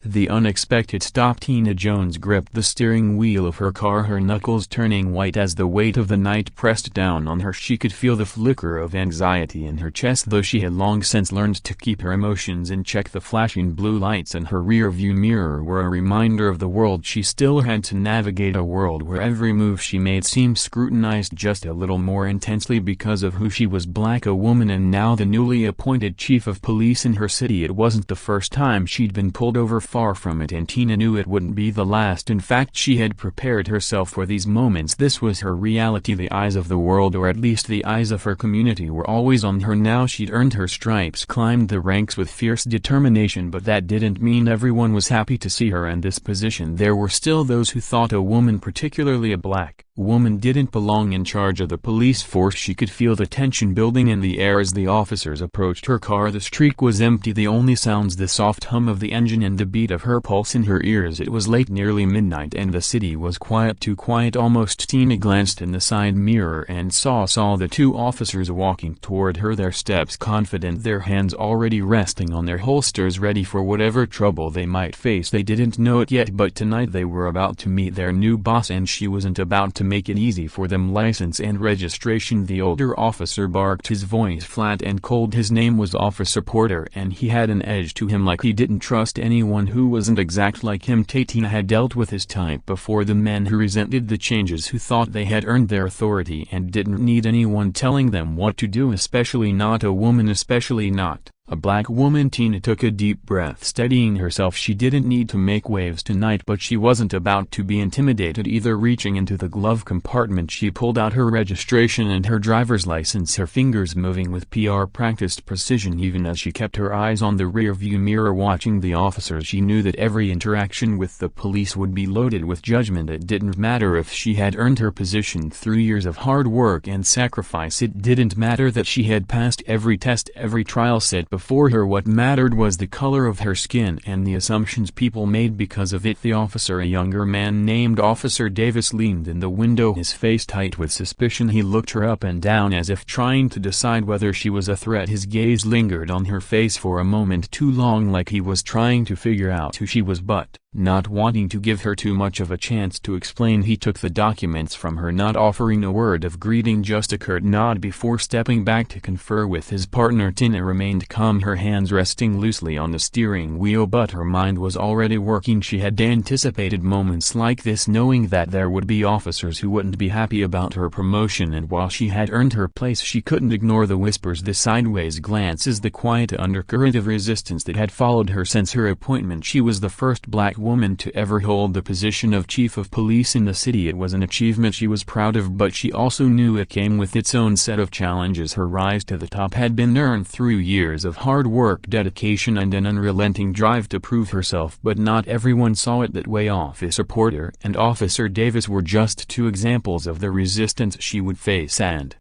The unexpected stop. Tina Jones gripped the steering wheel of her car, her knuckles turning white as the weight of the night pressed down on her. She could feel the flicker of anxiety in her chest, though she had long since learned to keep her emotions in check. The flashing blue lights in her rear-view mirror were a reminder of the world she still had to navigate, a world where every move she made seemed scrutinized just a little more intensely because of who she was. Black, a woman, and now the newly appointed chief of police in her city. It wasn't the first time she'd been pulled over, far from it, and Tina knew it wouldn't be the last. In fact, she had prepared herself for these moments. This was her reality. The eyes of the world, or at least the eyes of her community, were always on her now. She'd earned her stripes, climbed the ranks with fierce determination, but that didn't mean everyone was happy to see her in this position. There were still those who thought a woman, particularly a black woman, didn't belong in charge of the police force. She could feel the tension building in the air as the officers approached her car. The street was empty, the only sounds the soft hum of the engine and the beat of her pulse in her ears. It was late, nearly midnight, and the city was quiet, too quiet almost. Tina glanced in the side mirror and saw the two officers walking toward her, their steps confident, their hands already resting on their holsters, ready for whatever trouble they might face. They didn't know it yet, but tonight they were about to meet their new boss, and she wasn't about to make it easy for them. License and registration. The older officer barked, his voice flat and cold. His name was Officer Porter, and he had an edge to him, like he didn't trust anyone who wasn't exact like him. Tina had dealt with his type before, the men who resented the changes, who thought they had earned their authority and didn't need anyone telling them what to do, especially not a woman, especially not a black woman. Tina took a deep breath, steadying herself. She didn't need to make waves tonight, but she wasn't about to be intimidated either. Reaching into the glove compartment, she pulled out her registration and her driver's license, her fingers moving with practiced precision. Even as she kept her eyes on the rear-view mirror watching the officers, she knew that every interaction with the police would be loaded with judgment. It didn't matter if she had earned her position through years of hard work and sacrifice. It didn't matter that she had passed every test, every trial set before her. What mattered was the color of her skin and the assumptions people made because of it. The officer, a younger man named Officer Davis, leaned in the window, his face tight with suspicion. He looked her up and down as if trying to decide whether she was a threat. His gaze lingered on her face for a moment too long, like he was trying to figure out who she was, but not wanting to give her too much of a chance to explain, he took the documents from her, not offering a word of greeting, just a curt nod before stepping back to confer with his partner. Tina remained calm, her hands resting loosely on the steering wheel, but her mind was already working. She had anticipated moments like this, knowing that there would be officers who wouldn't be happy about her promotion, and while she had earned her place, she couldn't ignore the whispers, the sideways glances, the quiet undercurrent of resistance that had followed her since her appointment. She was the first black woman to ever hold the position of chief of police in the city. It was an achievement she was proud of, but she also knew it came with its own set of challenges. Her rise to the top had been earned through years of hard work, dedication, and an unrelenting drive to prove herself, but not everyone saw it that way. Officer Porter and Officer Davis were just two examples of the resistance she would face, and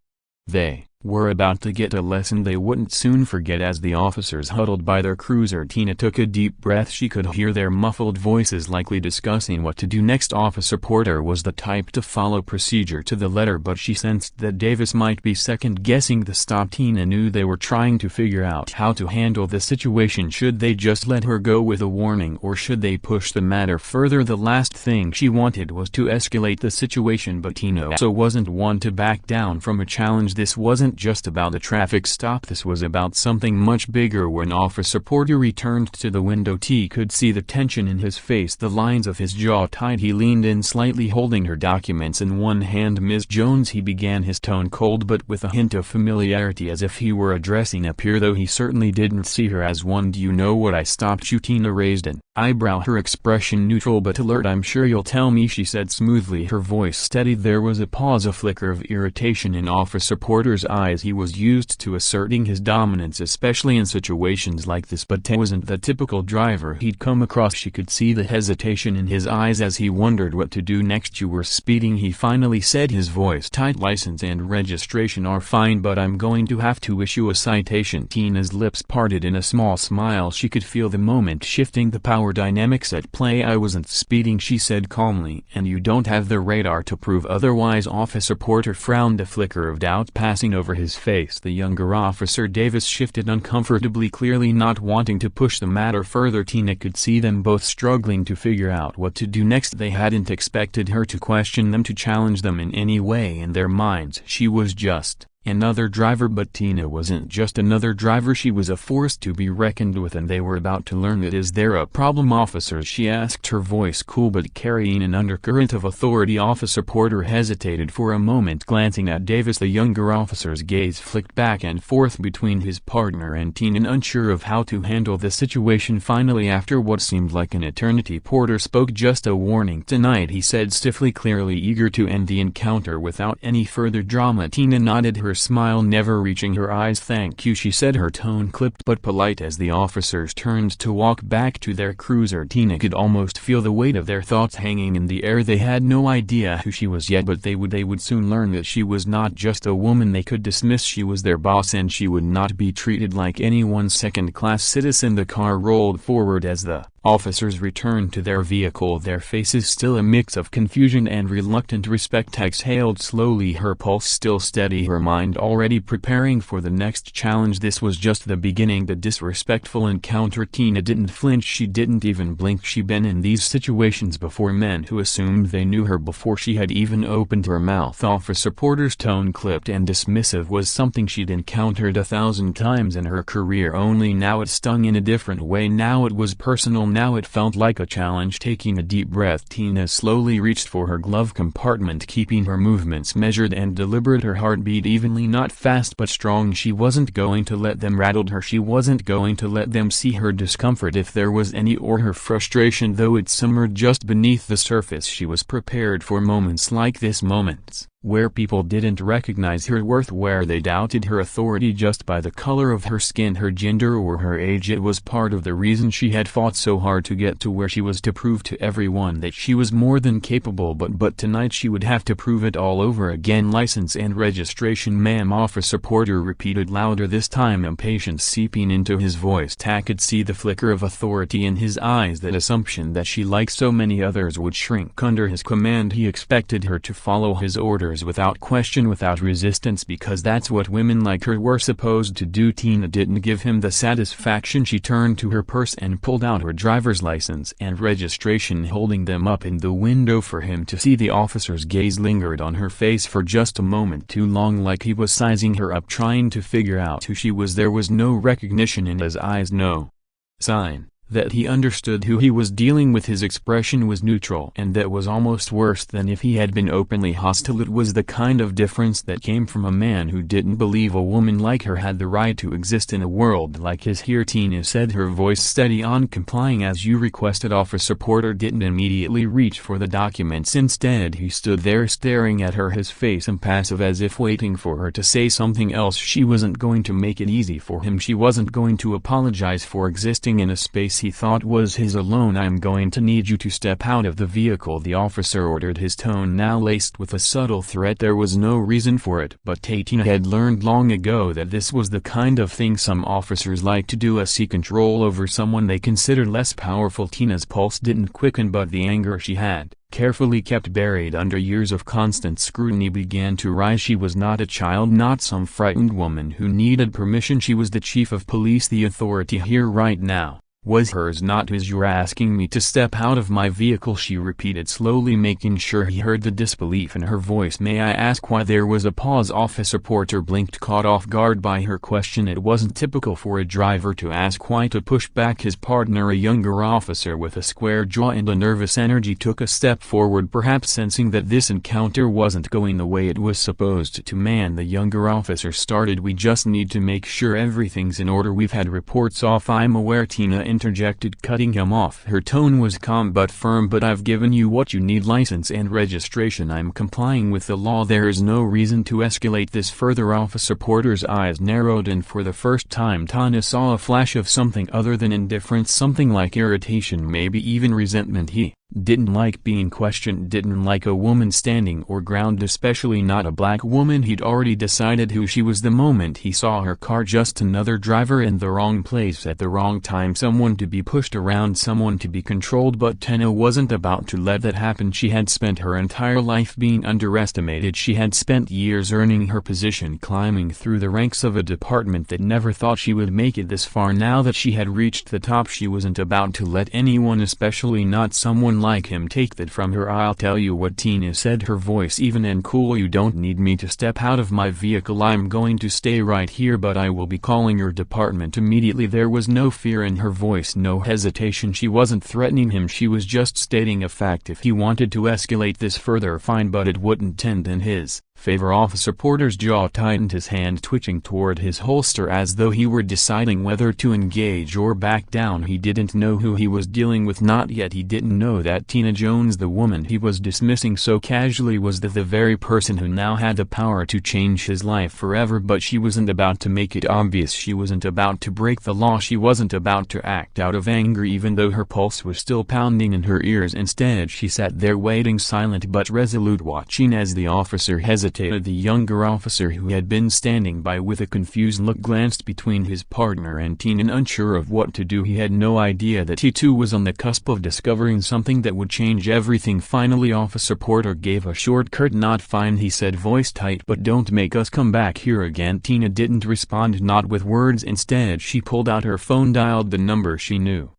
they were about to get a lesson they wouldn't soon forget. As the officers huddled by their cruiser, Tina took a deep breath. She could hear their muffled voices likely discussing what to do next. Officer Porter was the type to follow procedure to the letter, but she sensed that Davis might be second-guessing the stop. Tina knew they were trying to figure out how to handle the situation. Should they just let her go with a warning, or should they push the matter further? The last thing she wanted was to escalate the situation, but Tina also wasn't one to back down from a challenge. This wasn't just about a traffic stop, this was about something much bigger. When Officer Porter returned to the window, T could see the tension in his face, the lines of his jaw tight. He leaned in slightly, holding her documents in one hand. "Ms. Jones," he began, his tone cold but with a hint of familiarity, as if he were addressing a peer, though he certainly didn't see her as one. "Do you know what I stopped you?" Tina raised an eyebrow, her expression neutral but alert. "I'm sure you'll tell me," she said smoothly, her voice steady. There was a pause, a flicker of irritation in Officer Porter's eyes. He was used to asserting his dominance, especially in situations like this, but Ted wasn't the typical driver he'd come across. She could see the hesitation in his eyes as he wondered what to do next. "You were speeding," he finally said, his voice tight. "License and registration are fine, but I'm going to have to issue a citation." Tina's lips parted in a small smile. She could feel the moment shifting, the power dynamics at play. "I wasn't speeding," she said calmly, "and you don't have the radar to prove otherwise." Officer Porter frowned, a flicker of doubt passing over over his face. The younger officer Davis shifted uncomfortably, clearly not wanting to push the matter further. Tina could see them both struggling to figure out what to do next. They hadn't expected her to question them, to challenge them in any way. In their minds she was just another driver, but Tina wasn't just another driver, she was a force to be reckoned with, and they were about to learn it. Is there a problem, officers? She asked, her voice cool but carrying an undercurrent of authority. Officer Porter hesitated for a moment, glancing at Davis. The younger officer's gaze flicked back and forth between his partner and Tina, unsure of how to handle the situation. Finally, after what seemed like an eternity, Porter spoke. Just a warning tonight, he said stiffly, clearly eager to end the encounter without any further drama. Tina nodded, her smile never reaching her eyes. Thank you, she said, her tone clipped but polite. As the officers turned to walk back to their cruiser, Tina could almost feel the weight of their thoughts hanging in the air. They had no idea who she was yet, but they would soon learn that she was not just a woman they could dismiss. She was their boss, and she would not be treated like anyone's second-class citizen. The car rolled forward as the officers returned to their vehicle, their faces still a mix of confusion and reluctant respect. Exhaled slowly, her pulse still steady, her mind already preparing for the next challenge. This was just the beginning, the disrespectful encounter. Tina didn't flinch, she didn't even blink. She'd been in these situations before, men who assumed they knew her before she had even opened her mouth. Officer Porter's tone, clipped and dismissive, was something she'd encountered 1,000 times in her career, only now it stung in a different way. Now it was personal. Now it felt like a challenge. Taking a deep breath, Tina slowly reached for her glove compartment, keeping her movements measured and deliberate, her heartbeat evenly, not fast but strong. She wasn't going to let them rattle her. She wasn't going to let them see her discomfort, if there was any, or her frustration, though it simmered just beneath the surface. She was prepared for moments like this, moments where people didn't recognize her worth, where they doubted her authority just by the color of her skin, her gender, or her age. It was part of the reason she had fought so hard to get to where she was, to prove to everyone that she was more than capable. But tonight she would have to prove it all over again. License and registration, ma'am, Officer Porter repeated louder, this time impatience seeping into his voice. Ta could see the flicker of authority in his eyes, that assumption that she, like so many others, would shrink under his command. He expected her to follow his orders without question, without resistance, because that's what women like her were supposed to do. Tina didn't give him the satisfaction. She turned to her purse and pulled out her driver's license and registration, holding them up in the window for him to see. The officer's gaze lingered on her face for just a moment too long, like he was sizing her up, trying to figure out who she was. There was no recognition in his eyes, no sign that he understood who he was dealing with. His expression was neutral, and that was almost worse than if he had been openly hostile. It was the kind of difference that came from a man who didn't believe a woman like her had the right to exist in a world like his. Here, Tina said, her voice steady. On complying as you requested. Officer Porter didn't immediately reach for the documents. Instead, he stood there staring at her, his face impassive, as if waiting for her to say something else. She wasn't going to make it easy for him. She wasn't going to apologize for existing in a space he thought was his alone. I'm going to need you to step out of the vehicle, the officer ordered, his tone now laced with a subtle threat. There was no reason for it, but Tina had learned long ago that this was the kind of thing some officers like to do, seek control over someone they considered less powerful. Tina's pulse didn't quicken, but the anger she had carefully kept buried under years of constant scrutiny began to rise. She was not a child, not some frightened woman who needed permission. She was the chief of police. The authority here right now was hers, not his. You're asking me to step out of my vehicle, she repeated slowly, making sure he heard the disbelief in her voice. May I ask why? There was a pause. Officer Porter blinked, caught off guard by her question. It wasn't typical for a driver to ask why, to push back his partner. A younger officer with a square jaw and a nervous energy took a step forward, perhaps sensing that this encounter wasn't going the way it was supposed to. Man, the younger officer started, we just need to make sure everything's in order. We've had reports off. I'm aware, Tina interjected, cutting him off. Her tone was calm but firm. But I've given you what you need, license and registration. I'm complying with the law. There is no reason to escalate this further. Officer Porter's eyes narrowed, and for the first time Tina saw a flash of something other than indifference, something like irritation, maybe even resentment. He Didn't like being questioned, didn't like a woman standing or ground, especially not a black woman. He'd already decided who she was the moment he saw her car, just another driver in the wrong place at the wrong time, someone to be pushed around, someone to be controlled. But Tina wasn't about to let that happen. She had spent her entire life being underestimated. She had spent years earning her position, climbing through the ranks of a department that never thought she would make it this far. Now that she had reached the top, she wasn't about to let anyone, especially not someone like him, take that from her. "I'll tell you what," Tina said, her voice even and cool. "You don't need me to step out of my vehicle. I'm going to stay right here, but I will be calling your department immediately." There was no fear in her voice, no hesitation. She wasn't threatening him, she was just stating a fact. If he wanted to escalate this further, fine, but it wouldn't tend in his favor. Officer Porter's jaw tightened, his hand twitching toward his holster as though he were deciding whether to engage or back down. He didn't know who he was dealing with, not yet. He didn't know that Tina Jones, the woman he was dismissing so casually, was the very person who now had the power to change his life forever. But she wasn't about to make it obvious. She wasn't about to break the law. She wasn't about to act out of anger, even though her pulse was still pounding in her ears. Instead, she sat there waiting, silent but resolute, watching as the officer hesitated. The younger officer, who had been standing by with a confused look, glanced between his partner and Tina, unsure of what to do. He had no idea that he too was on the cusp of discovering something that would change everything. Finally, Officer Porter gave a short, curt nod. "Fine," he said, voice tight, "but don't make us come back here again." Tina didn't respond, not with words. Instead, she pulled out her phone, dialed the number she knew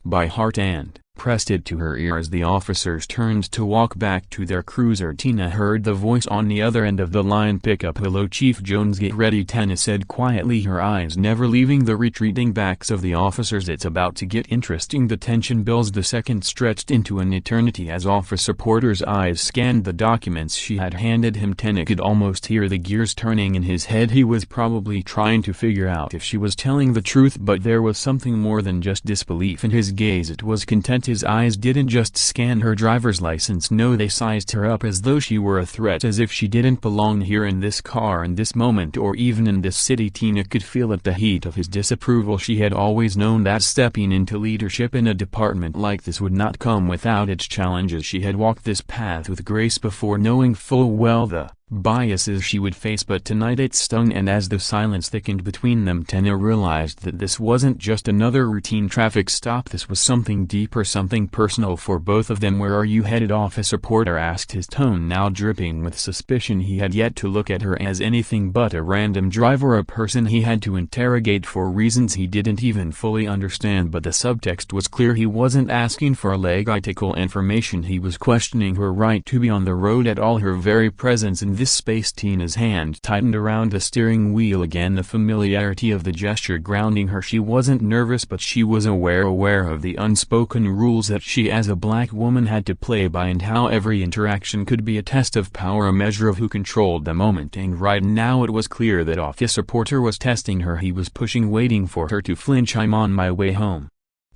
by heart, and pressed it to her ear. As the officers turned to walk back to their cruiser, Tina heard the voice on the other end of the line pick up. "Hello, Chief Jones." "Get ready," Tina said quietly, her eyes never leaving the retreating backs of the officers. "It's about to get interesting." The tension builds. The seconds stretched into an eternity as Officer Porter's eyes scanned the documents she had handed him. Tina could almost hear the gears turning in his head. He was probably trying to figure out if she was telling the truth, but there was something more than just disbelief in his gaze. It was content. His eyes didn't just scan her driver's license, no, they sized her up as though she were a threat, as if she didn't belong here in this car, in this moment, or even in this city. Tina could feel at the heat of his disapproval. She had always known that stepping into leadership in a department like this would not come without its challenges. She had walked this path with grace before, knowing full well the biases she would face, but tonight it stung. And as the silence thickened between them, Tina realized that this wasn't just another routine traffic stop. This was something deeper, something personal for both of them. "Where are you headed?" Officer Porter asked, his tone now dripping with suspicion. He had yet to look at her as anything but a random driver, a person he had to interrogate for reasons he didn't even fully understand. But the subtext was clear. He wasn't asking for legitimate information. He was questioning her right to be on the road at all, her very presence in this space. Tina's hand tightened around the steering wheel again, the familiarity of the gesture grounding her. She wasn't nervous, but she was aware of the unspoken rules that she as a black woman had to play by, and how every interaction could be a test of power, a measure of who controlled the moment. And right now it was clear that Officer Porter was testing her. He was pushing, waiting for her to flinch. "I'm on my way home,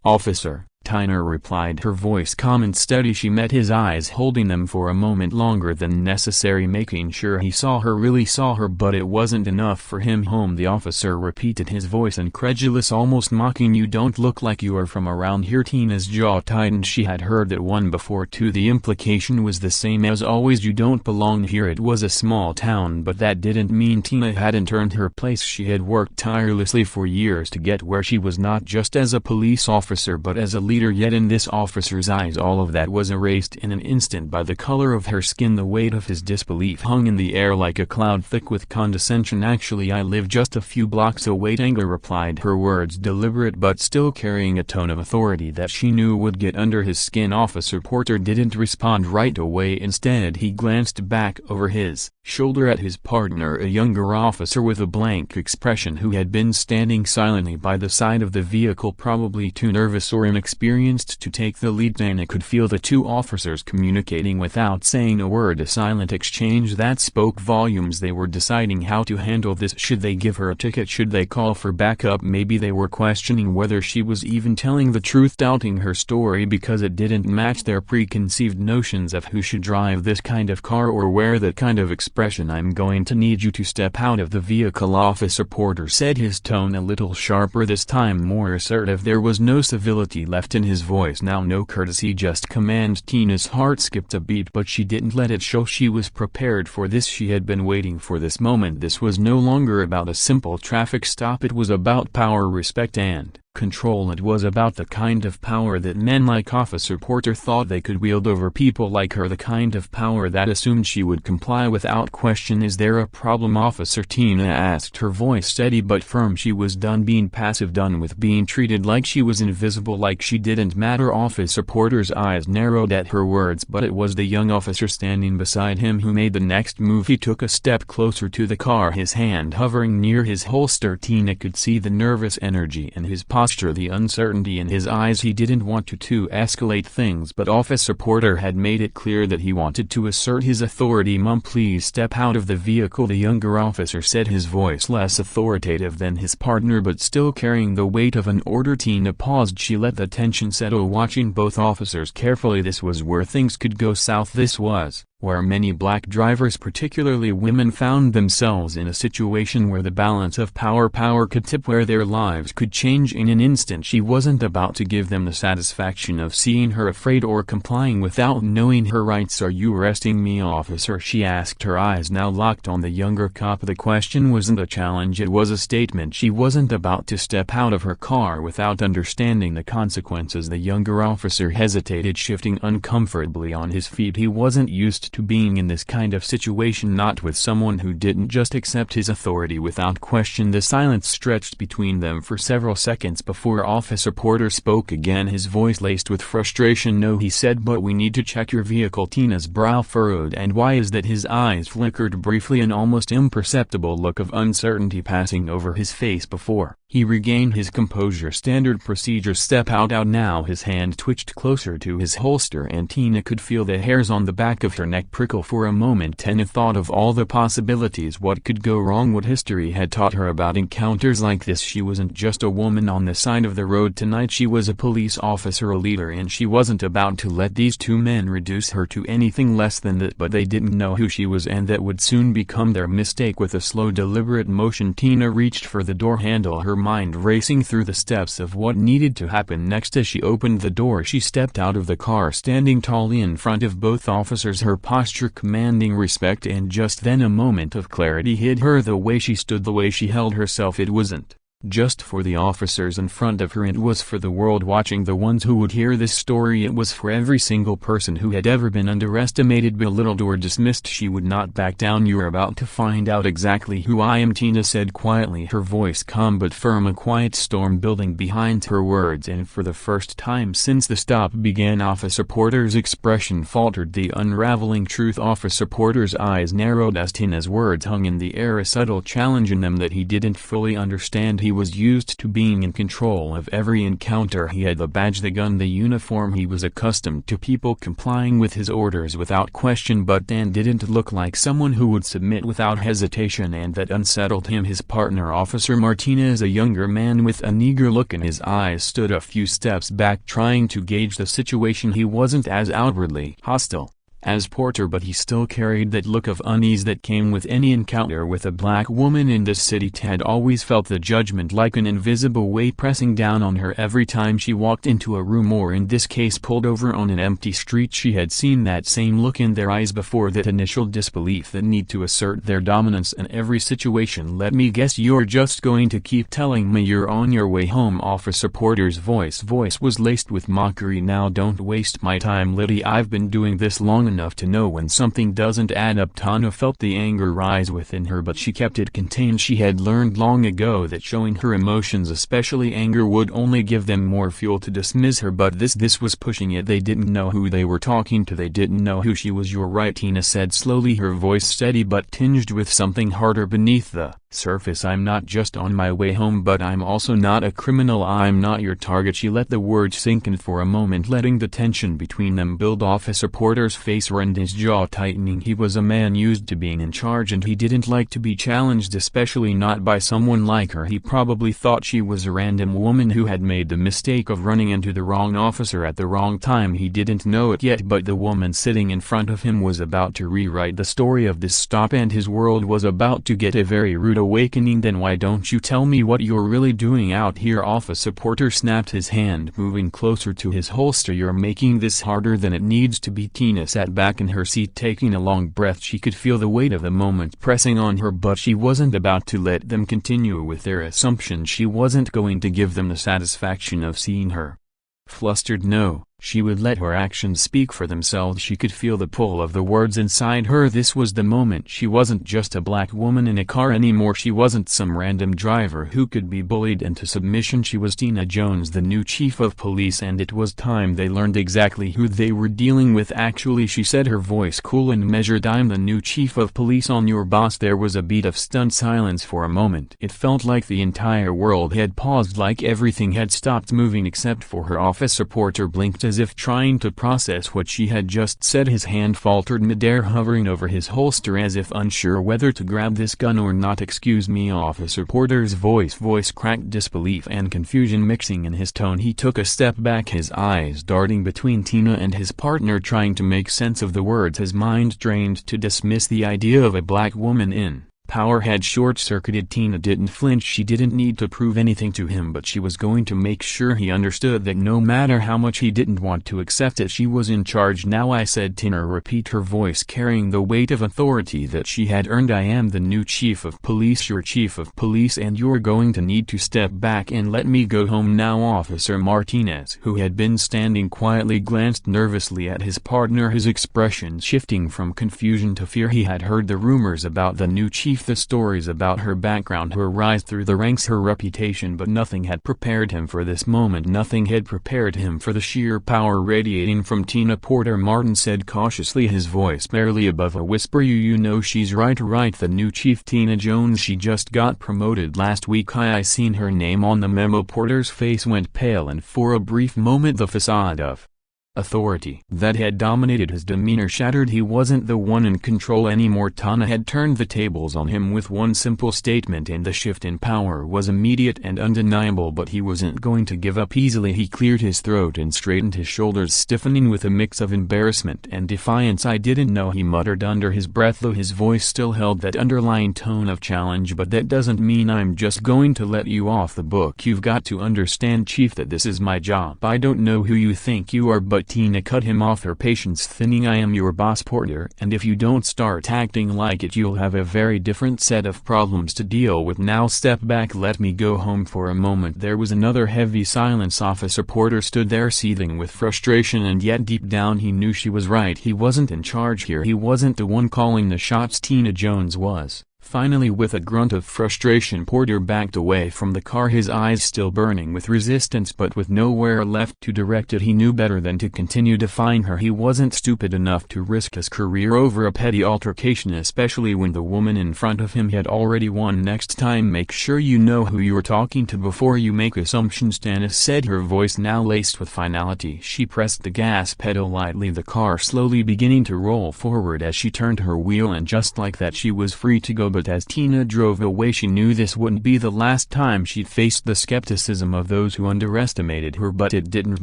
officer," Tina replied, her voice calm and steady. She met his eyes, holding them for a moment longer than necessary, making sure he saw her, really saw her. But it wasn't enough for him. "Home," the officer repeated, his voice incredulous, almost mocking. "You don't look like you are from around here." Tina's jaw tightened. She had heard that one before too. The implication was the same as always: you don't belong here. It was a small town, but that didn't mean Tina hadn't earned her place. She had worked tirelessly for years to get where she was, not just as a police officer but as a leader. Yet in this officer's eyes all of that was erased in an instant by the color of her skin. The weight of his disbelief hung in the air like a cloud, thick with condescension. "Actually, I live just a few blocks away," Tina replied, her words deliberate but still carrying a tone of authority that she knew would get under his skin. Officer Porter didn't respond right away. Instead, he glanced back over his shoulder at his partner, a younger officer with a blank expression who had been standing silently by the side of the vehicle, probably too nervous or inexperienced to take the lead. Tina could feel the two officers communicating without saying a word, a silent exchange that spoke volumes. They were deciding how to handle this. Should they give her a ticket? Should they call for backup? Maybe they were questioning whether she was even telling the truth, doubting her story because it didn't match their preconceived notions of who should drive this kind of car or wear that kind of expression. "I'm going to need you to step out of the vehicle," Officer Porter said, his tone a little sharper this time, more assertive. There was no civility left left in his voice now. No courtesy, just command. Tina's heart skipped a beat, but she didn't let it show. She was prepared for this. She had been waiting for this moment. This was no longer about a simple traffic stop. It was about power, respect, and control. It was about the kind of power that men like Officer Porter thought they could wield over people like her, the kind of power that assumed she would comply without question. "Is there a problem, officer?" Tina asked, her voice steady but firm. She was done being passive, done with being treated like she was invisible, like she didn't matter. Officer Porter's eyes narrowed at her words, but it was the young officer standing beside him who made the next move. He took a step closer to the car, his hand hovering near his holster. Tina could see the nervous energy in his posture, the uncertainty in his eyes. He didn't want to escalate things, but Officer Porter had made it clear that he wanted to assert his authority. "Mom, please step out of the vehicle," the younger officer said, his voice less authoritative than his partner but still carrying the weight of an order. Tina paused. She let the tension settle, watching both officers carefully. This was where things could go south. This was where many black drivers, particularly women, found themselves in a situation where the balance of power could tip, where their lives could change in an instant. She wasn't about to give them the satisfaction of seeing her afraid or complying without knowing her rights. "Are you arresting me, officer?" she asked, her eyes now locked on the younger cop. The question wasn't a challenge, it was a statement. She wasn't about to step out of her car without understanding the consequences. The younger officer hesitated, shifting uncomfortably on his feet. He wasn't used to being in this kind of situation, not with someone who didn't just accept his authority without question. The silence stretched between them for several seconds before Officer Porter spoke again, his voice laced with frustration. "No," he said, "but we need to check your vehicle." Tina's brow furrowed. "And why is that?" His eyes flickered briefly, an almost imperceptible look of uncertainty passing over his face before he regained his composure. "Standard procedure. Step out now." His hand twitched closer to his holster and Tina could feel the hairs on the back of her neck prickle for a moment. Tina thought of all the possibilities, what could go wrong, what history had taught her about encounters like this. She wasn't just a woman on the side of the road tonight, she was a police officer, a leader, and she wasn't about to let these two men reduce her to anything less than that. But they didn't know who she was, and that would soon become their mistake. With a slow, deliberate motion, Tina reached for the door handle, her mind racing through the steps of what needed to happen next. As she opened the door, she stepped out of the car, standing tall in front of both officers, her posture commanding respect, and just then a moment of clarity hit her. The way she stood, the way she held herself, it wasn't just for the officers in front of her, it was for the world watching, the ones who would hear this story. It was for every single person who had ever been underestimated, belittled, or dismissed. She would not back down. "You're about to find out exactly who I am," Tina said quietly, her voice calm but firm, a quiet storm building behind her words. And for the first time since the stop began, Officer Porter's expression faltered. The unraveling truth. Officer Porter's eyes narrowed as Tina's words hung in the air, a subtle challenge in them that he didn't fully understand. He was used to being in control of every encounter. He had the badge, the gun, the uniform. He was accustomed to people complying with his orders without question, but Dan didn't look like someone who would submit without hesitation, and that unsettled him. His partner, Officer Martinez, a younger man with an eager look in his eyes, stood a few steps back, trying to gauge the situation. He wasn't as outwardly hostile as Porter, but he still carried that look of unease that came with any encounter with a black woman in this city. Ted always felt the judgment like an invisible weight pressing down on her every time she walked into a room, or in this case pulled over on an empty street. She had seen that same look in their eyes before, that initial disbelief, that need to assert their dominance in every situation. "Let me guess, you're just going to keep telling me you're on your way home?" Officer Porter's voice was laced with mockery. "Now don't waste my time, Liddy. I've been doing this long enough to know when something doesn't add up." Tana felt the anger rise within her, but she kept it contained. She had learned long ago that showing her emotions, especially anger, would only give them more fuel to dismiss her, but this was pushing it. They didn't know who they were talking to. They didn't know who she was. "You're right," Tina said slowly, her voice steady but tinged with something harder beneath the surface. "I'm not just on my way home, but I'm also not a criminal. I'm not your target." She let the words sink in for a moment, letting the tension between them build. Officer Porter's face and his jaw tightening. He was a man used to being in charge, and he didn't like to be challenged, especially not by someone like her. He probably thought she was a random woman who had made the mistake of running into the wrong officer at the wrong time. He didn't know it yet, but the woman sitting in front of him was about to rewrite the story of this stop, and his world was about to get a very rude awakening. Then why don't you tell me what you're really doing out here? Officer Porter snapped, his hand moving closer to his holster. You're making this harder than it needs to be. Tina sat back in her seat, taking a long breath. She could feel the weight of the moment pressing on her, but she wasn't about to let them continue with their assumptions. She wasn't going to give them the satisfaction of seeing her flustered. No, she would let her actions speak for themselves. She could feel the pull of the words inside her. This was the moment. She wasn't just a black woman in a car anymore. She wasn't some random driver who could be bullied into submission. She was Tina Jones, the new chief of police, and it was time they learned exactly who they were dealing with. Actually, she said, her voice cool and measured, I'm the new chief of police on your boss. There was a beat of stunned silence for a moment. It felt like the entire world had paused, like everything had stopped moving except for her. Officer Porter blinked as if trying to process what she had just said. His hand faltered midair, hovering over his holster as if unsure whether to grab this gun or not. Excuse me, Officer Porter's voice cracked, disbelief and confusion mixing in his tone. He took a step back, his eyes darting between Tina and his partner, trying to make sense of the words. His mind trained to dismiss the idea of a black woman in power had short-circuited. Tina didn't flinch. She didn't need to prove anything to him, but she was going to make sure he understood that no matter how much he didn't want to accept it, she was in charge now. I said, Tina repeat, her voice carrying the weight of authority that she had earned. I am the new chief of police, your chief of police, and you're going to need to step back and let me go home now. Officer Martinez, who had been standing quietly, glanced nervously at his partner, his expression shifting from confusion to fear. He had heard the rumors about the new chief, the stories about her background, her rise through the ranks, her reputation, but nothing had prepared him for this moment. Nothing had prepared him for the sheer power radiating from Tina Porter. Martin said cautiously, his voice barely above a whisper, you know she's right, the new chief, Tina Jones. She just got promoted last week. I seen her name on the memo. Porter's face went pale, and for a brief moment the facade of authority that had dominated his demeanor shattered. He wasn't the one in control anymore. Tana had turned the tables on him with one simple statement, and the shift in power was immediate and undeniable, but he wasn't going to give up easily. He cleared his throat and straightened his shoulders, stiffening with a mix of embarrassment and defiance. I didn't know, he muttered under his breath, though his voice still held that underlying tone of challenge, but that doesn't mean I'm just going to let you off the book. You've got to understand, Chief, that this is my job. I don't know who you think you are, but Tina cut him off, her patience thinning. I am your boss, Porter, and if you don't start acting like it, you'll have a very different set of problems to deal with. Now step back, let me go home for a moment. There was another heavy silence. Officer Porter stood there seething with frustration, and yet deep down he knew she was right. He wasn't in charge here. He wasn't the one calling the shots. Tina Jones was. Finally, with a grunt of frustration, Porter backed away from the car, his eyes still burning with resistance but with nowhere left to direct it. He knew better than to continue defying her. He wasn't stupid enough to risk his career over a petty altercation, especially when the woman in front of him had already won. Next time make sure you know who you're talking to before you make assumptions, Stannis said, her voice now laced with finality. She pressed the gas pedal lightly, the car slowly beginning to roll forward as she turned her wheel, and just like that she was free to go. But as Tina drove away, she knew this wouldn't be the last time she'd faced the skepticism of those who underestimated her, but it didn't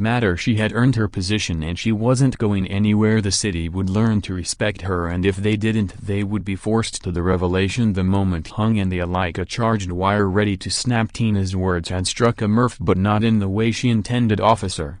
matter. She had earned her position and she wasn't going anywhere. The city would learn to respect her, and if they didn't, they would be forced to. The revelation, the moment hung in the air like a charged wire ready to snap. Tina's words had struck a nerve, but not in the way she intended. Officer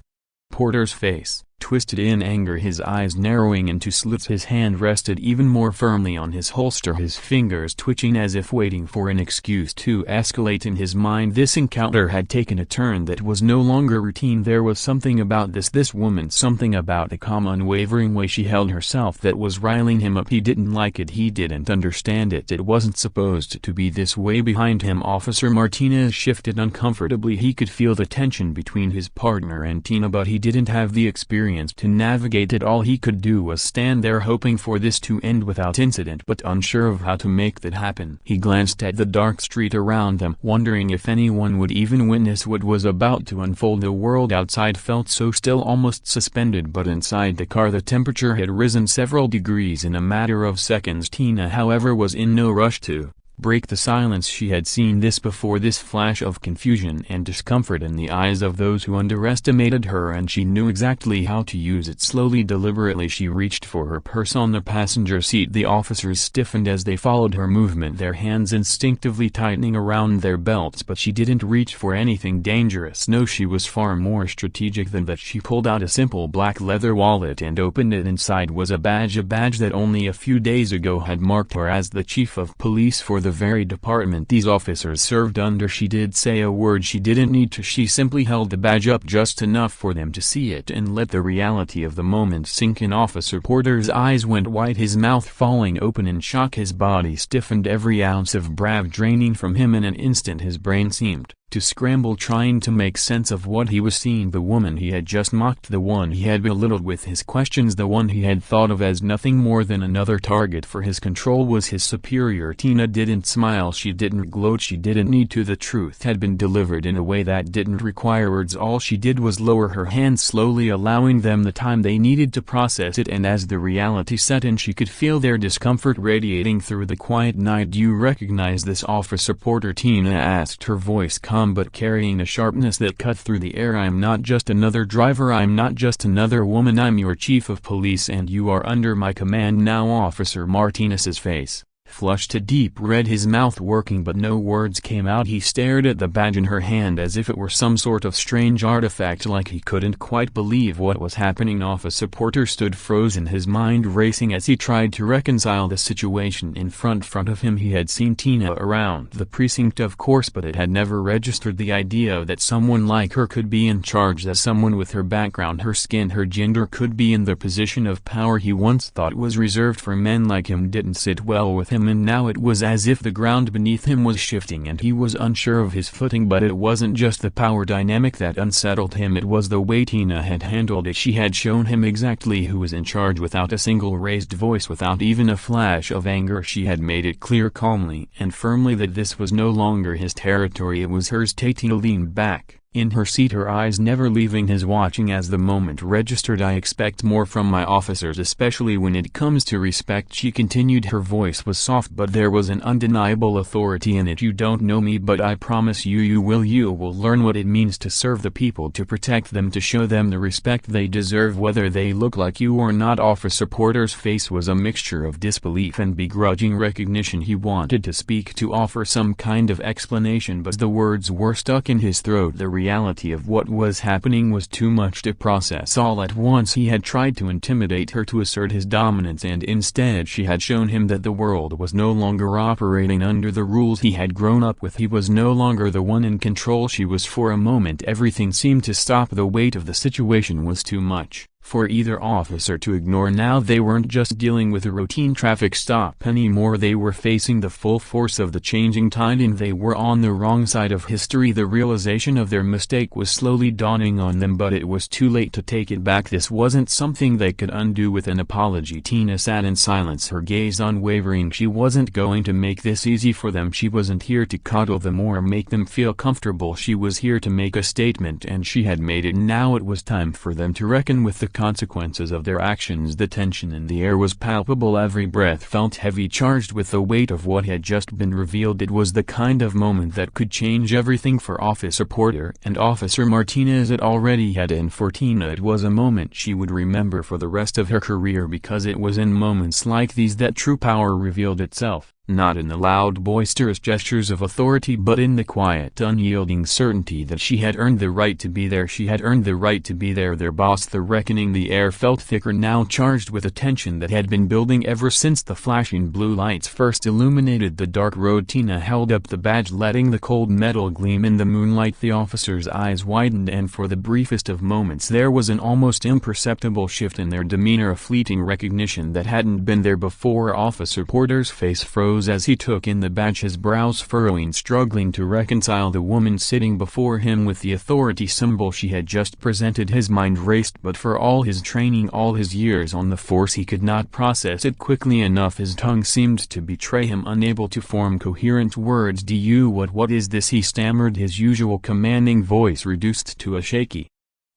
Porter's face twisted in anger, his eyes narrowing into slits. His hand rested even more firmly on his holster, his fingers twitching as if waiting for an excuse to escalate. In his mind, this encounter had taken a turn that was no longer routine. There was something about this woman, something about the calm, unwavering way she held herself that was riling him up. He didn't like it, he didn't understand it. It wasn't supposed to be this way. Behind him, Officer Martinez shifted uncomfortably. He could feel the tension between his partner and Tina, but he didn't have the experience to navigate it. All he could do was stand there, hoping for this to end without incident, but unsure of how to make that happen. He glanced at the dark street around them, wondering if anyone would even witness what was about to unfold. The world outside felt so still, almost suspended, but inside the car the temperature had risen several degrees in a matter of seconds. Tina, however, was in no rush to break the silence. She had seen this before, this flash of confusion and discomfort in the eyes of those who underestimated her, and she knew exactly how to use it. Slowly, deliberately, she reached for her purse on the passenger seat. The officers stiffened as they followed her movement, their hands instinctively tightening around their belts, but she didn't reach for anything dangerous. No, she was far more strategic than that. She pulled out a simple black leather wallet and opened it. Inside was a badge that only a few days ago had marked her as the chief of police for the very department these officers served under. She did say a word she didn't need to. She simply held the badge up just enough for them to see it and let the reality of the moment sink in. Officer Porter's eyes went wide, his mouth falling open in shock, his body stiffened, every ounce of breath draining from him. In an instant his brain seemed to scramble, trying to make sense of what he was seeing. The woman he had just mocked, the one he had belittled with his questions, the one he had thought of as nothing more than another target for his control, was his superior. Tina didn't smile, she didn't gloat, she didn't need to. The truth had been delivered in a way that didn't require words. All she did was lower her hands slowly, allowing them the time they needed to process it, and as the reality set in, she could feel their discomfort radiating through the quiet night. "Do you recognize this, Officer Porter?" Tina asked, her voice calm but carrying a sharpness that cut through the air. "I'm not just another driver, I'm not just another woman, I'm your chief of police and you are under my command now." Officer Martinez's face flushed a deep red, his mouth working but no words came out. He stared at the badge in her hand as if it were some sort of strange artifact, like he couldn't quite believe what was happening. Officer Porter stood frozen, his mind racing as he tried to reconcile the situation in front of him. He had seen Tina around the precinct, of course, but it had never registered the idea that someone like her could be in charge, that someone with her background, her skin, her gender could be in the position of power he once thought was reserved for men like him. Didn't sit well with him, and now it was as if the ground beneath him was shifting and he was unsure of his footing. But it wasn't just the power dynamic that unsettled him, it was the way Tina had handled it. She had shown him exactly who was in charge without a single raised voice, without even a flash of anger. She had made it clear calmly and firmly that this was no longer his territory, it was hers. Tina leaned back in her seat, her eyes never leaving his, watching as the moment registered. "I expect more from my officers, especially when it comes to respect," she continued. Her voice was soft, but there was an undeniable authority in it. "You don't know me, but I promise you will learn what it means to serve the people, to protect them, to show them the respect they deserve, whether they look like you or not." Officer Porter's face was a mixture of disbelief and begrudging recognition. He wanted to speak, to offer some kind of explanation, but the words were stuck in his throat. The reality of what was happening was too much to process all at once. He had tried to intimidate her, to assert his dominance, and instead she had shown him that the world was no longer operating under the rules he had grown up with. He was no longer the one in control. She was. For a moment everything seemed to stop. The weight of the situation was too much for either officer to ignore. Now they weren't just dealing with a routine traffic stop anymore, they were facing the full force of the changing tide, and they were on the wrong side of history. The realization of their mistake was slowly dawning on them, but it was too late to take it back. This wasn't something they could undo with an apology. Tina sat in silence, her gaze unwavering. She wasn't going to make this easy for them. She wasn't here to coddle them or make them feel comfortable. She was here to make a statement, and she had made it. Now it was time for them to reckon with the consequences of their actions. The tension in the air was palpable, every breath felt heavy, charged with the weight of what had just been revealed. It was the kind of moment that could change everything for Officer Porter and Officer Martinez. It already had, and for Tina it was a moment she would remember for the rest of her career, because it was in moments like these that true power revealed itself. Not in the loud, boisterous gestures of authority, but in the quiet, unyielding certainty that she had earned the right to be there. She had earned the right to be there, their boss. The reckoning. The air felt thicker now, charged with a tension that had been building ever since the flashing blue lights first illuminated the dark road. Tina held up the badge, letting the cold metal gleam in the moonlight. The officer's eyes widened, and for the briefest of moments there was an almost imperceptible shift in their demeanor, a fleeting recognition that hadn't been there before. Officer Porter's face froze as he took in the badge, his brows furrowing, struggling to reconcile the woman sitting before him with the authority symbol she had just presented. His mind raced, but for all his training, all his years on the force, he could not process it quickly enough. His tongue seemed to betray him, unable to form coherent words. What is this?" he stammered, his usual commanding voice reduced to a shaky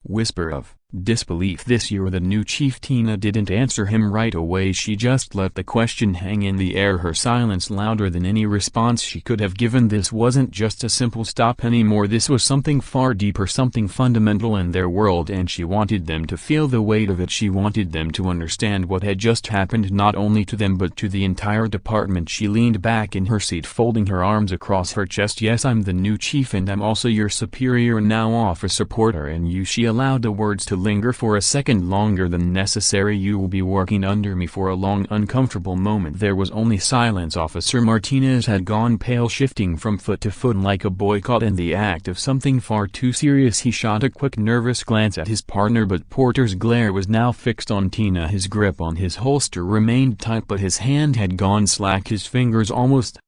whisper of disbelief. This year the new chief. Tina didn't answer him right away. She just let the question hang in the air, her silence louder than any response she could have given. This wasn't just a simple stop anymore, this was something far deeper, something fundamental in their world, and she wanted them to feel the weight of it. She wanted them to understand what had just happened, not only to them but to the entire department. She leaned back in her seat, folding her arms across her chest. Yes, I'm the new chief and I'm also your superior now, Officer Porter. And you, she allowed the words to linger for a second longer than necessary. You will be working under me for a long, uncomfortable moment. There was only silence. Officer Martinez had gone pale, shifting from foot to foot like a boy caught in the act of something far too serious. He shot a quick, nervous glance at his partner, but Porter's glare was now fixed on Tina. His grip on his holster remained tight, but his hand had gone slack, his fingers almost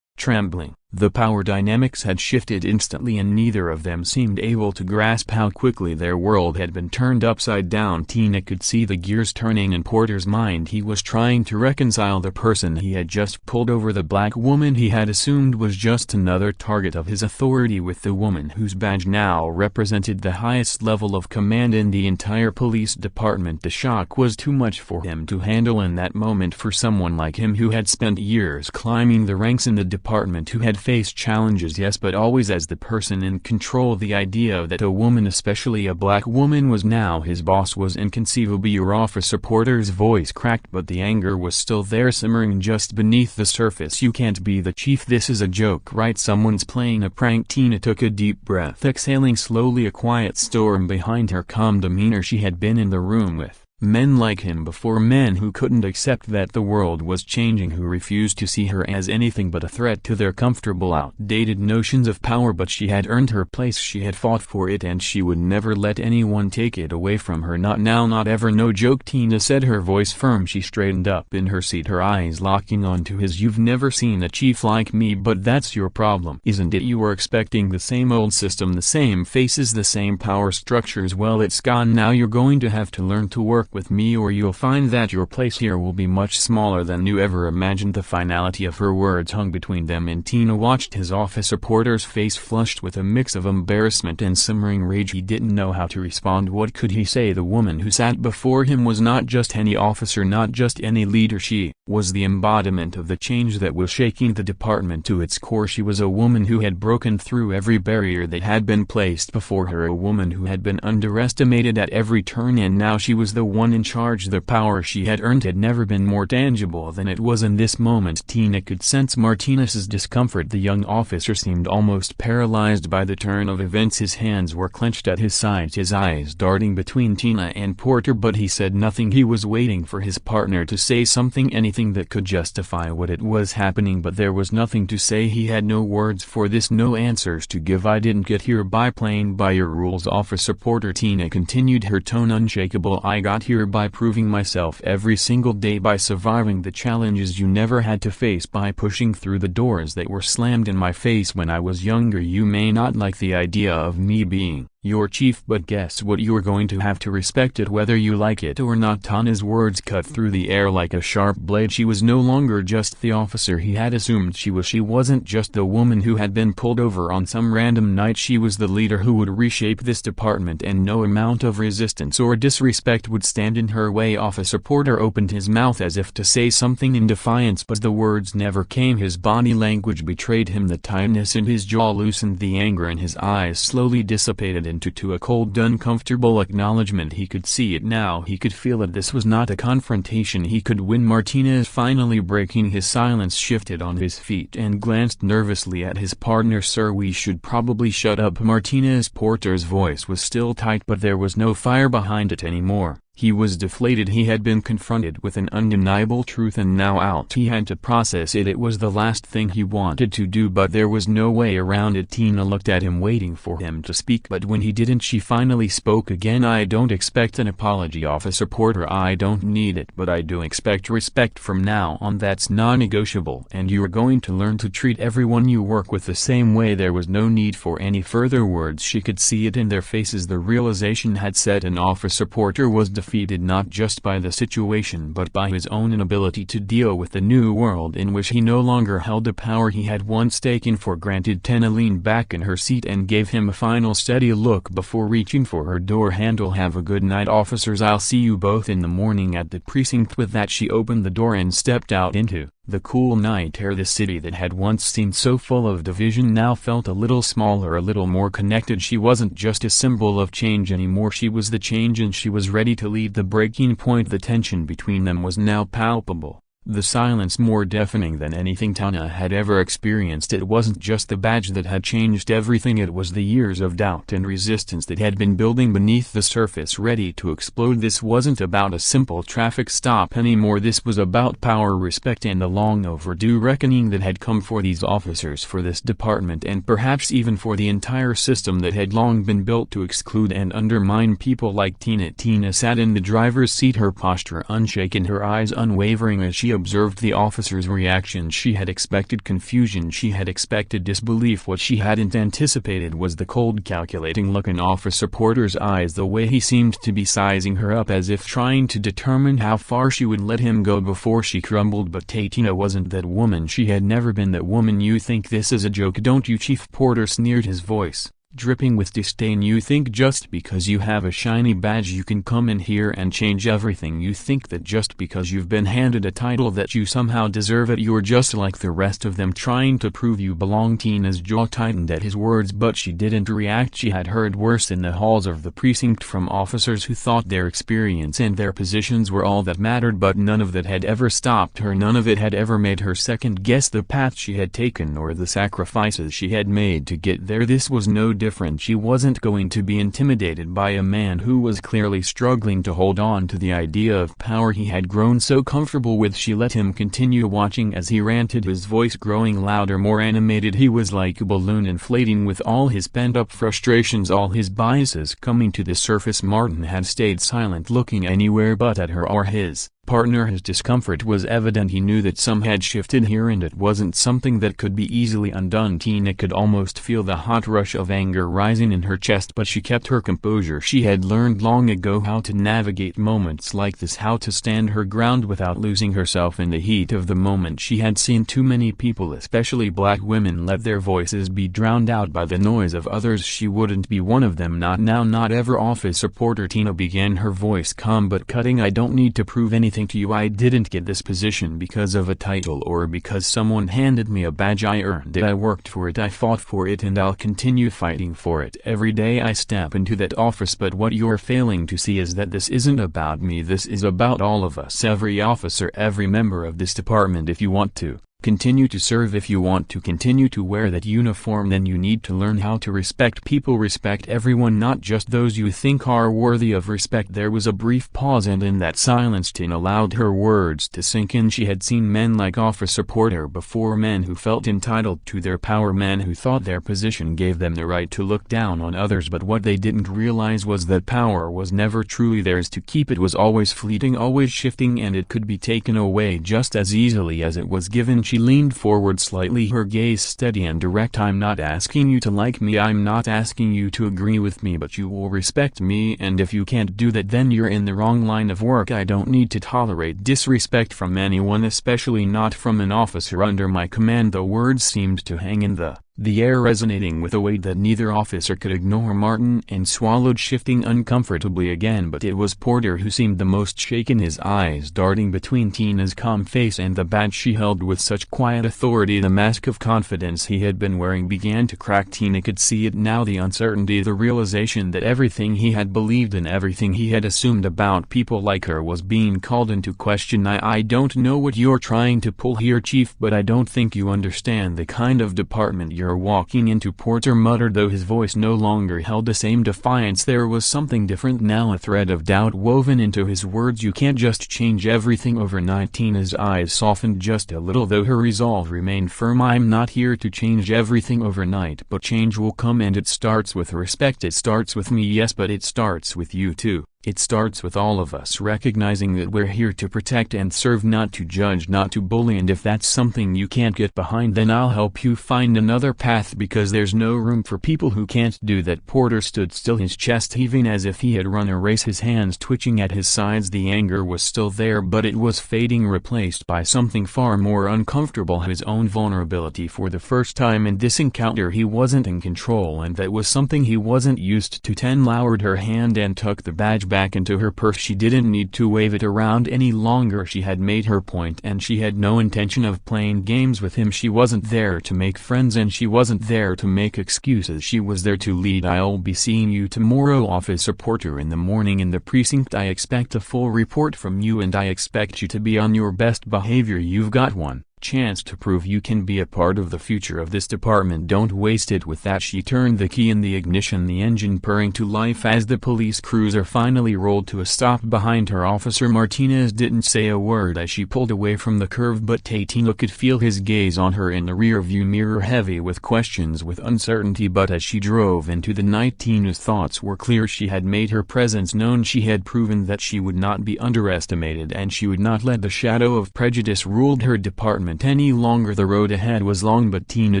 trembling. The power dynamics had shifted instantly, and neither of them seemed able to grasp how quickly their world had been turned upside down. Tina could see the gears turning in Porter's mind. He was trying to reconcile the person he had just pulled over, the black woman he had assumed was just another target of his authority, with the woman whose badge now represented the highest level of command in the entire police department. The shock was too much for him to handle in that moment, for someone like him who had spent years climbing the ranks in the department, who had faced challenges, yes, but always as the person in control. The idea that a woman, especially a black woman, was now his boss was inconceivable. Your Officer Porter's voice cracked, but the anger was still there, simmering just beneath the surface. You can't be the chief. This is a joke, right? Someone's playing a prank. Tina took a deep breath, exhaling slowly, a quiet storm behind her calm demeanor. She had been in the room with men like him before, men who couldn't accept that the world was changing, who refused to see her as anything but a threat to their comfortable, outdated notions of power. But she had earned her place, she had fought for it, and she would never let anyone take it away from her. Not now, not ever. No joke, Tina said, her voice firm. She straightened up in her seat, her eyes locking onto his. You've never seen a chief like me, but that's your problem, isn't it? You were expecting the same old system, the same faces, the same power structures. Well, it's gone now. You're going to have to learn to work with me, or you'll find that your place here will be much smaller than you ever imagined. The finality of her words hung between them, and Tina watched his. Officer Porter's face flushed with a mix of embarrassment and simmering rage. He didn't know how to respond. What could he say? The woman who sat before him was not just any officer, not just any leader. She was the embodiment of the change that was shaking the department to its core. She was a woman who had broken through every barrier that had been placed before her, a woman who had been underestimated at every turn, and now she was the one in charge. The power she had earned had never been more tangible than it was in this moment. Tina could sense Martinez's discomfort. The young officer seemed almost paralyzed by the turn of events. His hands were clenched at his sides, his eyes darting between Tina and Porter, but he said nothing. He was waiting for his partner to say something, anything that could justify what it was happening, but there was nothing to say. He had no words for this, no answers to give. I didn't get here by playing by your rules, Officer Porter, Tina continued, her tone unshakable. I got here by proving myself every single day, by surviving the challenges you never had to face, by pushing through the doors that were slammed in my face when I was younger. You may not like the idea of me being your chief, but guess what? You're going to have to respect it whether you like it or not. Tana's words cut through the air like a sharp blade. She was no longer just the officer he had assumed she was. She wasn't just the woman who had been pulled over on some random night. She was the leader who would reshape this department, and no amount of resistance or disrespect would stand in her way. Officer Porter opened his mouth as if to say something in defiance, but the words never came. His body language betrayed him. The tightness in his jaw loosened, the anger in his eyes slowly dissipated into a cold, uncomfortable acknowledgement. He could see it now, he could feel it. This was not a confrontation he could win. Martinez, finally breaking his silence, shifted on his feet and glanced nervously at his partner. Sir, we should probably shut up. Martinez. Porter's voice was still tight, but there was no fire behind it anymore. He was deflated. He had been confronted with an undeniable truth, and now out he had to process it. It was the last thing he wanted to do, but there was no way around it. Tina looked at him, waiting for him to speak, but when he didn't, she finally spoke again. I don't expect an apology, Officer Porter. I don't need it, but I do expect respect from now on. That's non-negotiable, and you're going to learn to treat everyone you work with the same way. There was no need for any further words. She could see it in their faces. The realization had set in. Officer Porter was deflated. defeated not just by the situation but by his own inability to deal with the new world in which he no longer held the power he had once taken for granted. Tina leaned back in her seat and gave him a final steady look before reaching for her door handle. "Have a good night, officers. I'll see you both in the morning at the precinct." With that she opened the door and stepped out into the cool night air. The city that had once seemed so full of division now felt a little smaller, a little more connected. She wasn't just a symbol of change anymore, she was the change, and she was ready to leave the breaking point. The tension between them was now palpable, the silence more deafening than anything Tina had ever experienced. It wasn't just the badge that had changed everything, it was the years of doubt and resistance that had been building beneath the surface, ready to explode. This wasn't about a simple traffic stop anymore, this was about power, respect, and the long overdue reckoning that had come for these officers, for this department, and perhaps even for the entire system that had long been built to exclude and undermine people like Tina. Tina sat in the driver's seat, her posture unshaken, her eyes unwavering as she observed the officer's reaction. She had expected confusion, she had expected disbelief. What she hadn't anticipated was the cold, calculating look in Officer Porter's eyes, the way he seemed to be sizing her up as if trying to determine how far she would let him go before she crumbled. But Tina wasn't that woman, she had never been that woman. "You think this is a joke, don't you, Chief?" Porter sneered, his voice dripping with disdain. "You think just because you have a shiny badge you can come in here and change everything? You think that just because you've been handed a title that you somehow deserve it? You're just like the rest of them, trying to prove you belong." Tina's jaw tightened at his words, but she didn't react. She had heard worse in the halls of the precinct from officers who thought their experience and their positions were all that mattered, but none of that had ever stopped her. None of it had ever made her second-guess the path she had taken or the sacrifices she had made to get there. This was no different. She wasn't going to be intimidated by a man who was clearly struggling to hold on to the idea of power he had grown so comfortable with. She let him continue, watching as he ranted, his voice growing louder, more animated. He was like a balloon inflating with all his pent-up frustrations, all his biases coming to the surface. Martin had stayed silent, looking anywhere but at her or his partner. His discomfort was evident. He knew that some had shifted here, and it wasn't something that could be easily undone. Tina could almost feel the hot rush of anger rising in her chest, but she kept her composure. She had learned long ago how to navigate moments like this, how to stand her ground without losing herself in the heat of the moment. She had seen too many people, especially black women, let their voices be drowned out by the noise of others. She wouldn't be one of them, not now, not ever. "Officer Porter," Tina began, her voice calm but cutting, "I don't need to prove anything to you. I didn't get this position because of a title or because someone handed me a badge. I earned it. I worked for it. I fought for it, and I'll continue fighting for it every day I step into that office. But what you're failing to see is that this isn't about me. This is about all of us, every officer, every member of this department. If you want to continue to serve, if you want to continue to wear that uniform, then you need to learn how to respect people, respect everyone, not just those you think are worthy of respect." There was a brief pause, and in that silence Tina allowed her words to sink in. She had seen men like Officer Porter before, men who felt entitled to their power, men who thought their position gave them the right to look down on others, but what they didn't realize was that power was never truly theirs to keep. It was always fleeting, always shifting, and it could be taken away just as easily as it was given. She leaned forward slightly, her gaze steady and direct. "I'm not asking you to like me, I'm not asking you to agree with me, but you will respect me, and if you can't do that, then you're in the wrong line of work. I don't need to tolerate disrespect from anyone, especially not from an officer under my command." The words seemed to hang in the air, resonating with a weight that neither officer could ignore. Martin and swallowed, shifting uncomfortably again, but it was Porter who seemed the most shaken, his eyes darting between Tina's calm face and the badge she held with such quiet authority. The mask of confidence he had been wearing began to crack. Tina could see it now, the uncertainty, the realization that everything he had believed in, everything he had assumed about people like her was being called into question. I don't know what you're trying to pull here, Chief, but I don't think you understand the kind of department you're walking into," Porter muttered, though his voice no longer held the same defiance. There was something different now, a thread of doubt woven into his words. "You can't just change everything overnight." Tina's eyes softened just a little, though her resolve remained firm. "I'm not here to change everything overnight, but change will come, and it starts with respect. It starts with me, yes, but it starts with you too." It starts with all of us recognizing that we're here to protect and serve, not to judge, not to bully, and if that's something you can't get behind, then I'll help you find another path, because there's no room for people who can't do that." Porter stood still, his chest heaving as if he had run a race, his hands twitching at his sides. The anger was still there, but it was fading, replaced by something far more uncomfortable, his own vulnerability. For the first time in this encounter he wasn't in control, and that was something he wasn't used to. Ten lowered her hand and tucked the badge back into her purse. She didn't need to wave it around any longer. She had made her point, and she had no intention of playing games with him. She wasn't there to make friends, and she wasn't there to make excuses. She was there to lead. "I'll be seeing you tomorrow, Officer Porter, in the morning in the precinct. I expect a full report from you, and I expect you to be on your best behavior. You've got one chance to prove you can be a part of the future of this department. Don't waste it." With that, she turned the key in the ignition, the engine purring to life as the police cruiser finally rolled to a stop behind her. Officer Martinez didn't say a word as she pulled away from the curve, but Taytina could feel his gaze on her in the rear-view mirror, heavy with questions, with uncertainty. But as she drove into the night, Tina's thoughts were clear. She had made her presence known. She had proven that she would not be underestimated, and she would not let the shadow of prejudice rule her department any longer. The road ahead was long, but Tina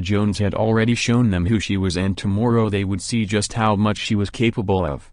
Jones had already shown them who she was, and tomorrow they would see just how much she was capable of.